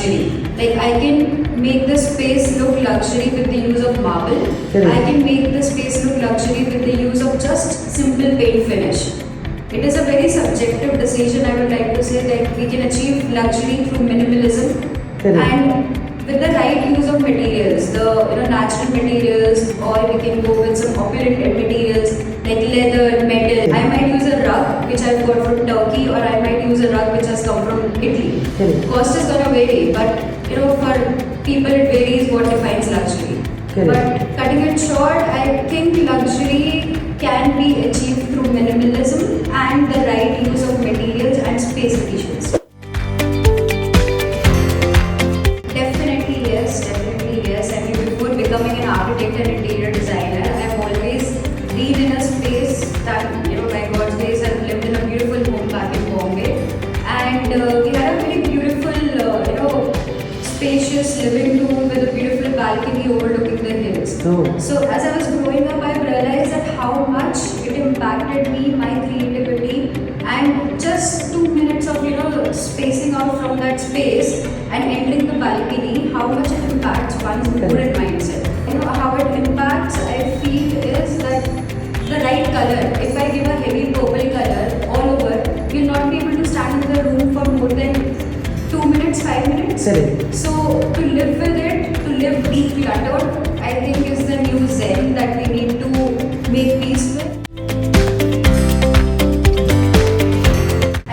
luxury. Like I can make the space look luxury with the use of marble. Correct. I can make the space look luxury with the use of just simple paint finish. It is a very subjective decision. I would like to say that we can achieve luxury through minimalism Correct. and with the right use of materials, the natural materials, or we can go with some opulent materials like leather, metal. I might use a rug which I've got from Turkey, or I might use a rug which has come from Italy. Correct. Cost is gonna vary, but for people it varies what defines luxury. Correct. But cutting it short, I think luxury can be achieved through minimalism and the right use of materials and space efficiency. Definitely yes. I mean, before becoming an architect and interior designer, I've always been in a space that, by God's grace, I've lived in a beautiful home back in Bombay. And we had a very beautiful, spacious living room with a beautiful balcony overlooking the hills. Oh. So as I was growing up, I realized that how much it impacted me, my creativity, and just 2 minutes of spacing out from that space and entering the balcony, how much it impacts one's mood and mindset. How it impacts, I feel, is that the right color. If I give a heavy purple color all over, you'll not be able to stand in the room for more than 2 minutes, 5 minutes. Correct. So to live with it, to live decluttered, I think is the new zen that we need to make peace with. I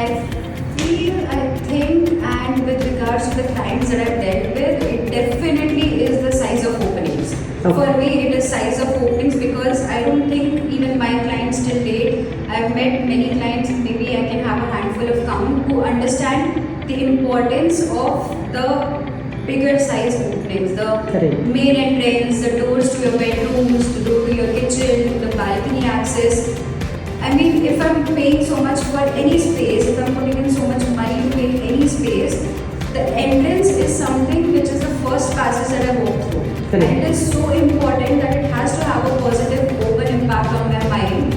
think, and with regards to the clients that I've dealt with, it definitely is the size of openings. Okay. For me, it is size of openings because I don't think even my clients till date, I've met many clients, maybe I can have a handful of count, who understand the importance of the bigger size openings, the Correct. main entrance, the doors to your bedrooms, the door to your kitchen, the balcony access. I mean, if I'm paying so much for any space, if I'm putting in so much money to make any space, the entrance is something which is the first passage that I walk through. Correct. And it is so important that it has to have a positive, open impact on my mind.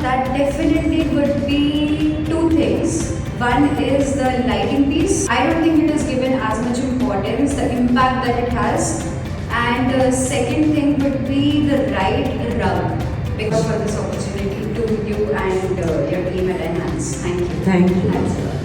That definitely would be two things. One is the lighting piece. I don't think it is given as much importance, the impact that it has. And the second thing would be the right rug. Because for this opportunity to you and your team at Enhance. Thank you. Thank you. Thanks a lot.